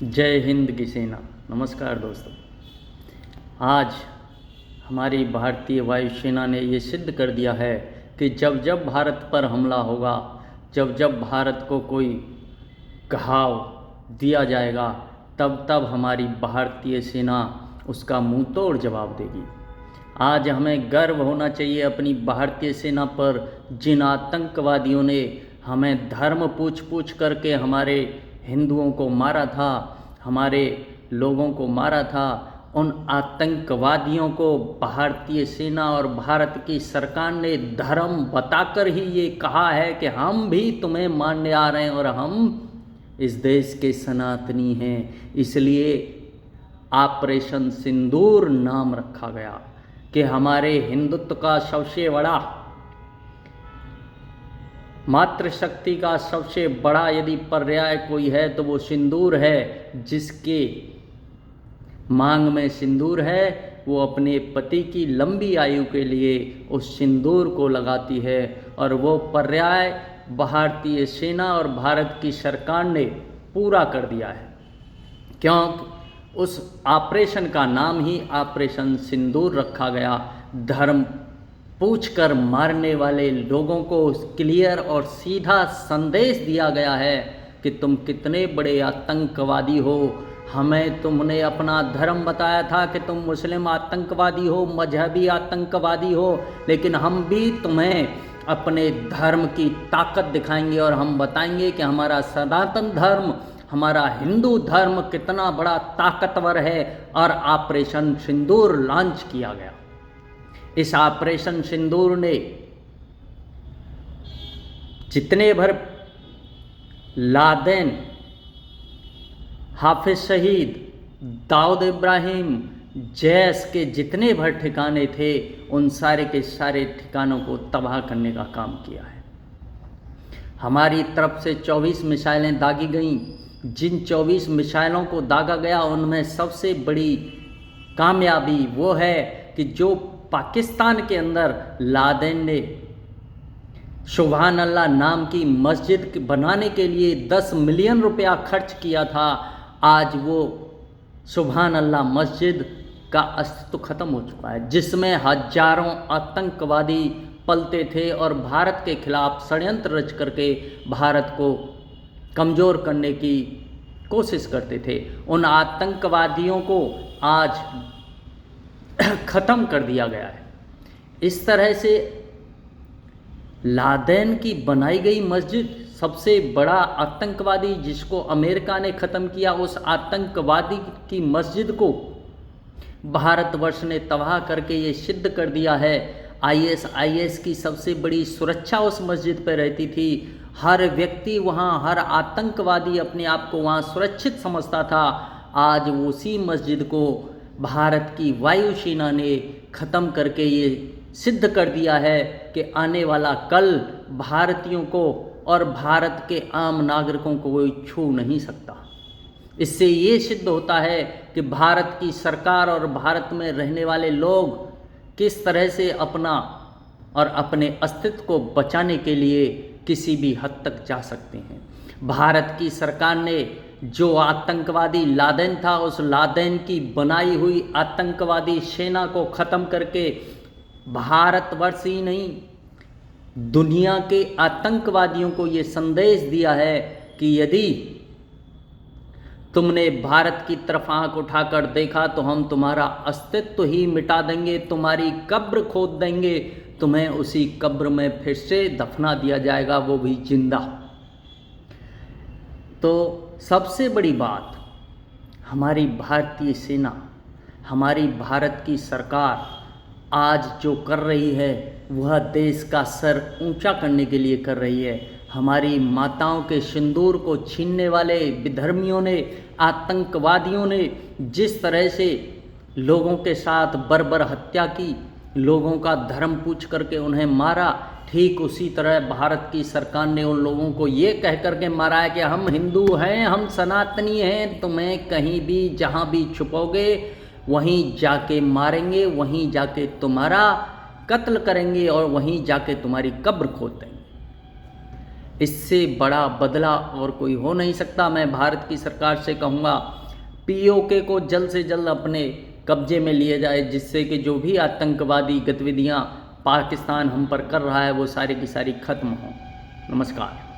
जय हिंद की सेना। नमस्कार दोस्तों। आज हमारी भारतीय वायुसेना ने ये सिद्ध कर दिया है कि जब जब भारत पर हमला होगा, जब जब भारत को कोई घाव दिया जाएगा, तब तब हमारी भारतीय सेना उसका मुंह तोड़ जवाब देगी। आज हमें गर्व होना चाहिए अपनी भारतीय सेना पर, जिन आतंकवादियों ने हमें धर्म पूछ पूछ करके हमारे हिंदुओं को मारा था, हमारे लोगों को मारा था। उन आतंकवादियों को भारतीय सेना और भारत की सरकार ने धर्म बताकर ही ये कहा है कि हम भी तुम्हें मारने आ रहे हैं और हम इस देश के सनातनी हैं। इसलिए ऑपरेशन सिंदूर नाम रखा गया कि हमारे हिंदुत्व का सबसे बड़ा, मातृशक्ति का सबसे बड़ा यदि पर्याय कोई है तो वो सिंदूर है। जिसके मांग में सिंदूर है वो अपने पति की लंबी आयु के लिए उस सिंदूर को लगाती है, और वो पर्याय भारतीय सेना और भारत की सरकार ने पूरा कर दिया है। क्योंकि उस ऑपरेशन का नाम ही ऑपरेशन सिंदूर रखा गया। धर्म पूछकर मारने वाले लोगों को क्लियर और सीधा संदेश दिया गया है कि तुम कितने बड़े आतंकवादी हो। हमें तुमने अपना धर्म बताया था कि तुम मुस्लिम आतंकवादी हो, मजहबी आतंकवादी हो, लेकिन हम भी तुम्हें अपने धर्म की ताकत दिखाएंगे और हम बताएंगे कि हमारा सनातन धर्म, हमारा हिंदू धर्म कितना बड़ा ताकतवर है। और ऑपरेशन सिंदूर लॉन्च किया गया। इस ऑपरेशन सिंदूर ने जितने भर लादेन, हाफिज सईद, दाऊद इब्राहिम, जैश के जितने भर ठिकाने थे, उन सारे के सारे ठिकानों को तबाह करने का काम किया है। हमारी तरफ से 24 मिसाइलें दागी गईं। जिन 24 मिसाइलों को दागा गया उनमें सबसे बड़ी कामयाबी वो है कि जो पाकिस्तान के अंदर लादेन ने सुभान अल्लाह नाम की मस्जिद बनाने के लिए 10 मिलियन रुपया खर्च किया था, आज वो सुभान अल्लाह मस्जिद का अस्तित्व खत्म हो चुका है, जिसमें हजारों आतंकवादी पलते थे और भारत के खिलाफ षड्यंत्र रच करके भारत को कमज़ोर करने की कोशिश करते थे। उन आतंकवादियों को आज ख़त्म कर दिया गया है। इस तरह से लादेन की बनाई गई मस्जिद, सबसे बड़ा आतंकवादी जिसको अमेरिका ने ख़त्म किया, उस आतंकवादी की मस्जिद को भारतवर्ष ने तबाह करके ये सिद्ध कर दिया है। आईएस की सबसे बड़ी सुरक्षा उस मस्जिद पर रहती थी। हर व्यक्ति वहाँ, हर आतंकवादी अपने आप को वहाँ सुरक्षित समझता था। आज उसी मस्जिद को भारत की वायुसेना ने ख़त्म करके ये सिद्ध कर दिया है कि आने वाला कल भारतीयों को और भारत के आम नागरिकों को कोई छू नहीं सकता। इससे ये सिद्ध होता है कि भारत की सरकार और भारत में रहने वाले लोग किस तरह से अपना और अपने अस्तित्व को बचाने के लिए किसी भी हद तक जा सकते हैं। भारत की सरकार ने जो आतंकवादी लादेन था, उस लादेन की बनाई हुई आतंकवादी सेना को ख़त्म करके भारतवर्ष ही नहीं, दुनिया के आतंकवादियों को ये संदेश दिया है कि यदि तुमने भारत की तरफ आंख उठाकर देखा तो हम तुम्हारा अस्तित्व ही मिटा देंगे, तुम्हारी कब्र खोद देंगे, तुम्हें उसी कब्र में फिर से दफना दिया जाएगा, वो भी जिंदा। तो सबसे बड़ी बात, हमारी भारतीय सेना, हमारी भारत की सरकार आज जो कर रही है वह देश का सर ऊंचा करने के लिए कर रही है। हमारी माताओं के सिंदूर को छीनने वाले विधर्मियों ने, आतंकवादियों ने जिस तरह से लोगों के साथ बर्बर हत्या की, लोगों का धर्म पूछ करके उन्हें मारा, ठीक उसी तरह भारत की सरकार ने उन लोगों को ये कह करके मारा है कि हम हिंदू हैं, हम सनातनी हैं, तुम्हें कहीं भी जहाँ भी छुपोगे वहीं जाके मारेंगे, वहीं जाके तुम्हारा कत्ल करेंगे और वहीं जाके तुम्हारी कब्र खोद देंगे। इससे बड़ा बदला और कोई हो नहीं सकता। मैं भारत की सरकार से कहूँगा पीओके को जल्द से जल्द अपने कब्जे में लिए जाए, जिससे कि जो भी आतंकवादी गतिविधियाँ पाकिस्तान हम पर कर रहा है वो सारी की सारी खत्म हों। नमस्कार।